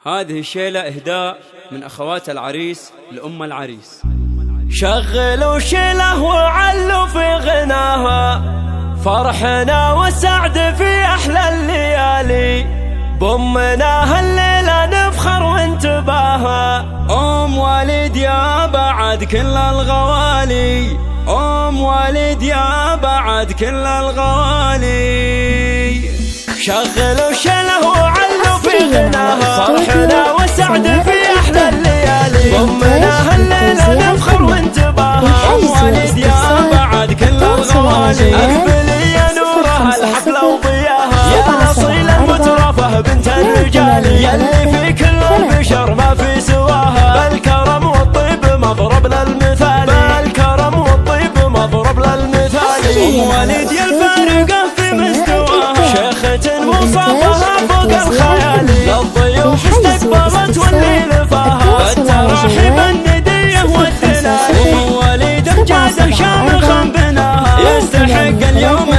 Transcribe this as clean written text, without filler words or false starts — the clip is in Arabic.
هذه الشيلة إهداء من أخوات العريس لأم العريس. شغلوا شيله وعلوا في غناها، فرحنا والسعد في أحلى الليالي، بأمنا هالليلة نفخر وانتباها. أم وليد يا بعد كل الغوالي، أم وليد يا بعد كل الغوالي. شغلوا شيله وعلوا في غناها، فرحنا والسعد في أحلى الليالي، بأمنا هالليلة نفخر وانتباها. أم وليد يا بعد كل الغوالي، أقبلي يا نورها الحفلة وضياها، يا الأصيلة المترفة بنت الرجال، يلي في كل البشر ما في سواها. بالكرم والطيب مضرب للمثال، بالكرم والطيب مضرب للمثال. أم وليد يا الفارقة في مستواها، شيخة وصفها فوق الخيال، للضيوف استقبلت واللي لفاها، التراحيب الندية والدلال. أم وليد جاد شامخا بناها، يستحق اليوم